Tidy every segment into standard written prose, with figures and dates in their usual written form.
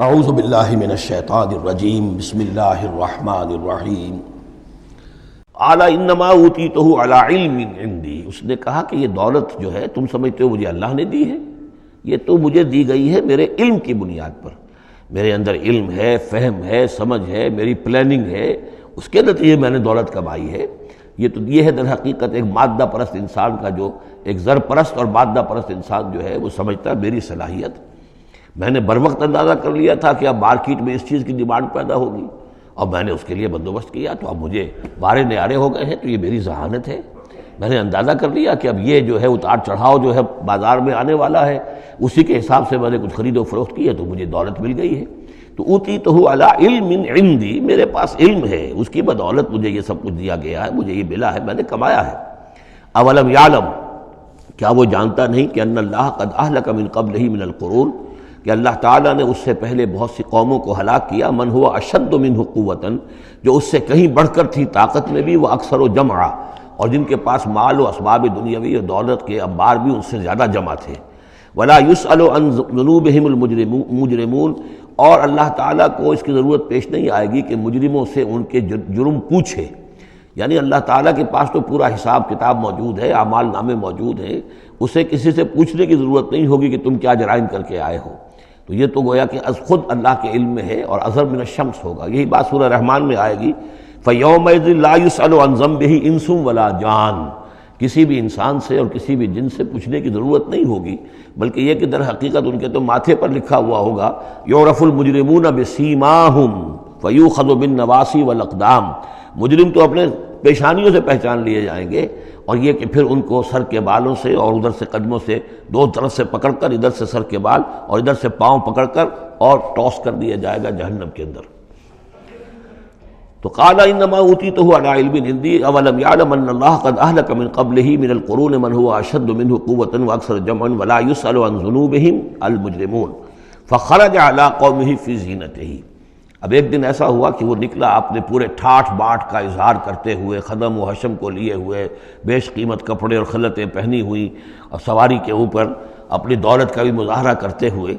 اعوذ باللہ من الشیطان الرجیم بسم اللہ الرحمن الرحیم قال انما اوتیتہ علی علم عندی، اس نے کہا کہ یہ دولت جو ہے تم سمجھتے ہو مجھے اللہ نے دی ہے، یہ تو مجھے دی گئی ہے میرے علم کی بنیاد پر، میرے اندر علم ہے، فہم ہے، سمجھ ہے، میری پلاننگ ہے، اس کے نتیجے میں نے دولت کمائی ہے۔ یہ ہے در حقیقت ایک مادہ پرست انسان کا، جو ایک زر پرست اور مادہ پرست انسان جو ہے وہ سمجھتا ہے میری صلاحیت، میں نے بر وقت اندازہ کر لیا تھا کہ اب مارکیٹ میں اس چیز کی ڈیمانڈ پیدا ہوگی اور میں نے اس کے لیے بندوبست کیا، تو اب مجھے بارے نیارے ہو گئے ہیں، تو یہ میری ذہانت ہے، میں نے اندازہ کر لیا کہ اب یہ جو ہے اتار چڑھاؤ جو ہے بازار میں آنے والا ہے، اسی کے حساب سے میں نے کچھ خرید و فروخت کی ہے تو مجھے دولت مل گئی ہے۔ تو اوتیتہ علی علم عندی، میرے پاس علم ہے، اس کی بدولت مجھے یہ سب کچھ دیا گیا ہے، مجھے یہ ملا ہے، میں نے کمایا ہے۔ اولم یعلم، کیا وہ جانتا نہیں کہ ان اللہ قد اہلک من قبلہ من القرون، کہ اللہ تعالیٰ نے اس سے پہلے بہت سی قوموں کو ہلاک کیا، من ہوا اشد منہ قوتاً، جو اس سے کہیں بڑھ کر تھی طاقت میں بھی، وہ اکثر و جمعا، اور جن کے پاس مال و اسباب دنیاوی اور دولت کے انبار بھی ان سے زیادہ جمع تھے۔ ولا یسأل عن ذنوبہم المجرمون، اور اللہ تعالیٰ کو اس کی ضرورت پیش نہیں آئے گی کہ مجرموں سے ان کے جرم پوچھے، یعنی اللہ تعالیٰ کے پاس تو پورا حساب کتاب موجود ہے، اعمال نامے موجود ہیں، اسے کسی سے پوچھنے کی ضرورت نہیں ہوگی کہ تم کیا جرائم کر کے آئے ہو۔ تو یہ تو گویا کہ از خود اللہ کے علم میں ہے، اور اظہر من الشمس ہوگا، یہی بات سورہ رحمان میں آئے گی، فَيَوْمَئِذٍ لَا يُسْأَلُ عَنْ ذَنبِهِ إِنسٌ وَلَا جَانٌ، کسی بھی انسان سے اور کسی بھی جن سے پوچھنے کی ضرورت نہیں ہوگی، بلکہ یہ کہ در حقیقت ان کے تو ماتھے پر لکھا ہوا ہوگا، يُعْرَفُ الْمُجْرِمُونَ بِسِيمَاهُمْ فَيُؤْخَذُ بِالنَّوَاصِي وَالْأَقْدَامِ، مجرم تو اپنے پیشانیوں سے پہچان لیے جائیں گے، اور یہ کہ پھر ان کو سر کے بالوں سے اور ادھر سے قدموں سے دو طرف سے پکڑ کر، ادھر سے سر کے بال اور ادھر سے پاؤں پکڑ کر اور ٹاس کر دیا جائے گا جہنم کے اندر۔ تو قال انما اوتیتہ علی علم عندی اولم یعلم ان اللہ قد اہلک من قبلہ من القرون من هو اشد منہ قوۃ واکثر جمعا ولا یسأل عن ذنوبہم المجرمون فخرج علی قومہ فی زینتہ۔ اب ایک دن ایسا ہوا کہ وہ نکلا اپنے پورے ٹھاٹھ باٹھ کا اظہار کرتے ہوئے، خدم و حشم کو لیے ہوئے، بیش قیمت کپڑے اور خلعتیں پہنی ہوئی، اور سواری کے اوپر اپنی دولت کا بھی مظاہرہ کرتے ہوئے۔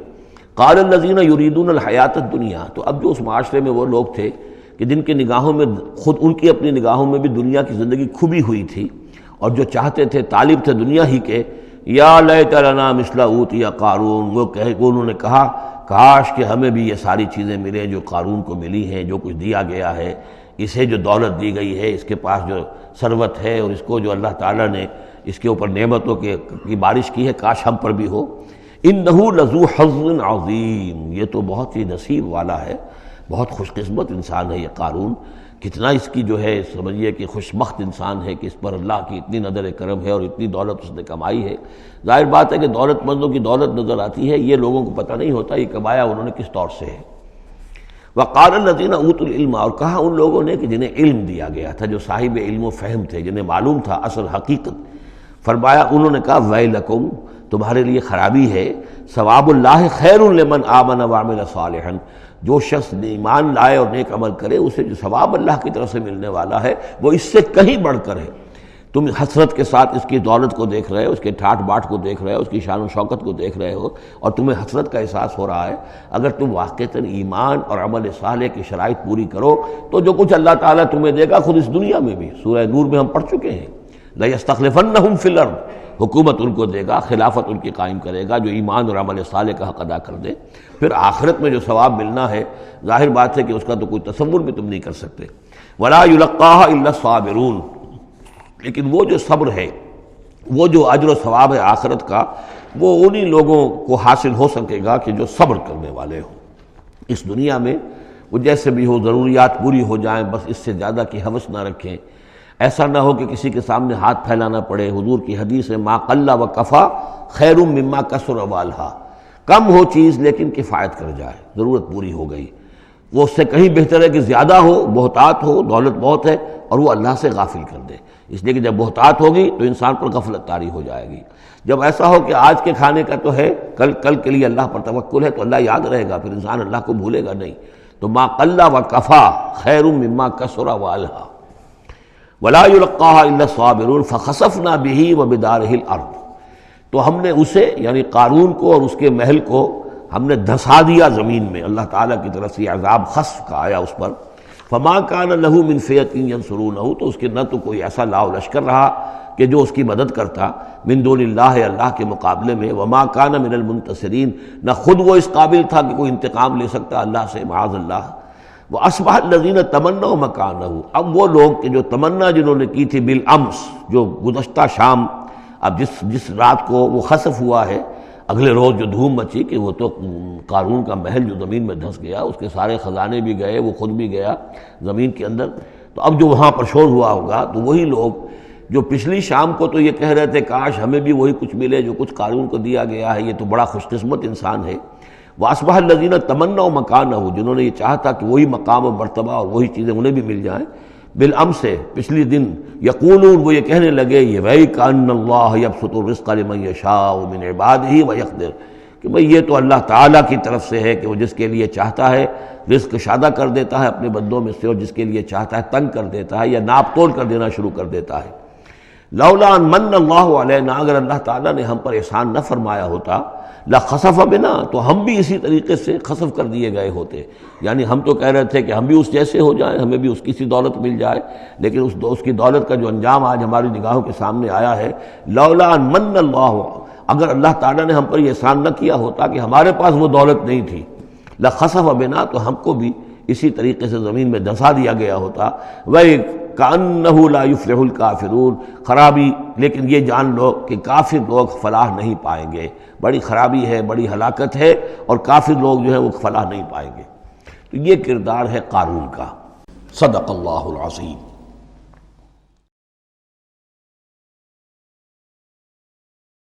قال الذین یریدون الحیاۃ الدنیا، تو اب جو اس معاشرے میں وہ لوگ تھے کہ جن کی نگاہوں میں، خود ان کی اپنی نگاہوں میں بھی دنیا کی زندگی کھبی ہوئی تھی، اور جو چاہتے تھے، طالب تھے دنیا ہی کے، یا لیت لنا مثل اوتی قارون، وہ انہوں نے کہا کاش کہ ہمیں بھی یہ ساری چیزیں ملیں جو قارون کو ملی ہیں، جو کچھ دیا گیا ہے، اسے جو دولت دی گئی ہے، اس کے پاس جو ثروت ہے، اور اس کو جو اللہ تعالیٰ نے اس کے اوپر نعمتوں کی بارش کی ہے، کاش ہم پر بھی ہو۔ انہ لذو حظ عظیم، یہ تو بہت ہی نصیب والا ہے، بہت خوش قسمت انسان ہے یہ قارون، کتنا اس کی جو ہے سمجھیے کہ خوش بخت انسان ہے کہ اس پر اللہ کی اتنی نظر کرم ہے اور اتنی دولت اس نے کمائی ہے۔ ظاہر بات ہے کہ دولت مندوں کی دولت نظر آتی ہے، یہ لوگوں کو پتہ نہیں ہوتا یہ کمایا انہوں نے کس طور سے ہے۔ وقال الذین اوتوا العلم، اور کہا ان لوگوں نے کہ جنہیں علم دیا گیا تھا، جو صاحب علم و فہم تھے، جنہیں معلوم تھا اصل حقیقت، فرمایا انہوں نے کہا ویلکم، تمہارے لیے خرابی ہے، ثواب اللہ خیر لمن آمن وعمل صالحا، جو شخص ایمان لائے اور نیک عمل کرے اسے جو ثواب اللہ کی طرف سے ملنے والا ہے وہ اس سے کہیں بڑھ کر ہے۔ تم حسرت کے ساتھ اس کی دولت کو دیکھ رہے ہو، اس کے ٹھاٹ باٹ کو دیکھ رہے ہو، اس کی شان و شوکت کو دیکھ رہے ہو، اور تمہیں حسرت کا احساس ہو رہا ہے، اگر تم واقعتاً ایمان اور عمل صالح کی شرائط پوری کرو تو جو کچھ اللہ تعالیٰ تمہیں دے گا خود اس دنیا میں بھی، سورہ نور میں ہم پڑھ چکے ہیں، لَيَسْتَخْلِفَنَّهُمْ فِي الْأَرْضِ، حکومت ان کو دے گا، خلافت ان کی قائم کرے گا جو ایمان اور عمل صالح کا حق ادا کر دے۔ پھر آخرت میں جو ثواب ملنا ہے، ظاہر بات ہے کہ اس کا تو کوئی تصور بھی تم نہیں کر سکتے۔ وَلَا يُلَقَّاهَا إِلَّا الصَّابِرُونَ، لیکن وہ جو صبر ہے، وہ جو اجر و ثواب ہے آخرت کا، وہ انہی لوگوں کو حاصل ہو سکے گا کہ جو صبر کرنے والے ہوں۔ اس دنیا میں وہ جیسے بھی ہو، ضروریات پوری ہو جائیں، بس اس سے زیادہ کی ہوس نہ رکھیں، ایسا نہ ہو کہ کسی کے سامنے ہاتھ پھیلانا پڑے۔ حضور کی حدیث ہے ما قل و کفا خیر مما کثر والہا، کم ہو چیز لیکن کفایت کر جائے، ضرورت پوری ہو گئی، وہ اس سے کہیں بہتر ہے کہ زیادہ ہو، بہتات ہو، دولت بہت ہے اور وہ اللہ سے غافل کر دے، اس لیے کہ جب بہتات ہوگی تو انسان پر غفلت طاری ہو جائے گی۔ جب ایسا ہو کہ آج کے کھانے کا تو ہے، کل کے لیے اللہ پر توکل ہے تو اللہ یاد رہے گا، پھر انسان اللہ کو بھولے گا نہیں۔ تو ما قل و کفا خیر مما کثر والہا ولا یلقاها الا الصابرون فخسفنا به وبداره الارض، تو ہم نے اسے یعنی قارون کو اور اس کے محل کو ہم نے دھسا دیا زمین میں، اللہ تعالیٰ کی طرف سے عذاب خسف کا آیا اس پر. فما کان لہ من فئۃ ینصرونہ، تو اس کے نہ تو کوئی ایسا لاؤ لشکر رہا کہ جو اس کی مدد کرتا من دون اللہ، اللہ کے مقابلے میں. وما کان من المنتصرین، نہ خود وہ اس قابل تھا کہ کوئی انتقام لے سکتا اللہ سے، معاذ اللہ. وَأَصْبَحَ الَّذِينَ تَمَنَّوْا مَكَانَهُ، اب وہ لوگ کہ جو تمنا جنہوں نے کی تھی بالامس، جو گزشتہ شام، اب جس رات کو وہ خسف ہوا ہے، اگلے روز جو دھوم مچی کہ وہ تو قارون کا محل جو زمین میں دھس گیا، اس کے سارے خزانے بھی گئے، وہ خود بھی گیا زمین کے اندر. تو اب جو وہاں پر شور ہوا ہوگا تو وہی لوگ جو پچھلی شام کو تو یہ کہہ رہے تھے کاش ہمیں بھی وہی کچھ ملے جو کچھ قارون کو دیا گیا ہے، یہ تو بڑا خوش قسمت انسان ہے. وَأَصْبَحَ الَّذِينَ تَمَنَّوْا مَكَانَهُ، جنہوں نے یہ چاہتا کہ وہی مقام و مرتبہ اور وہی چیزیں انہیں بھی مل جائیں، بالامس سے پچھلی دن، یقولون، وہ یہ کہنے لگے، یہ وَيْكَ أَنَّ اللَّهَ يَبْسُطُ الرِّزْقَ لِمَن يَشَاءُ مِنْ عِبَادِهِ وَيَقْدِرُ، کہ بھئی یہ تو اللہ تعالیٰ کی طرف سے ہے کہ وہ جس کے لیے چاہتا ہے رزق شادہ کر دیتا ہے اپنے بندوں میں سے، اور جس کے لیے چاہتا ہے تنگ کر دیتا ہے یا ناپ توڑ کر دینا شروع کر دیتا ہے. لولا ان من اللہ علینا، اگر اللہ تعالیٰ نے ہم پر احسان نہ فرمایا ہوتا، لخسف بنا، تو ہم بھی اسی طریقے سے خسف کر دیے گئے ہوتے. یعنی ہم تو کہہ رہے تھے کہ ہم بھی اس جیسے ہو جائیں، ہمیں بھی اس کی سی دولت مل جائے، لیکن اس کی دولت کا جو انجام آج ہماری نگاہوں کے سامنے آیا ہے، لولا ان من اللہ، اگر اللہ تعالیٰ نے ہم پر یہ احسان نہ کیا ہوتا کہ ہمارے پاس وہ دولت نہیں تھی، لخسف بنا، تو ہم کو بھی اسی طریقے سے زمین میں دھسا دیا گیا ہوتا. وَكَأَنَّهُ لَا يُفْلِحُ الْكَافِرُونَ، خرابی، لیکن یہ جان لو کہ کافر لوگ فلاح نہیں پائیں گے، بڑی خرابی ہے، بڑی ہلاکت ہے، اور کافر لوگ جو ہیں وہ فلاح نہیں پائیں گے. تو یہ کردار ہے قارون کا. صدق اللہ العظیم.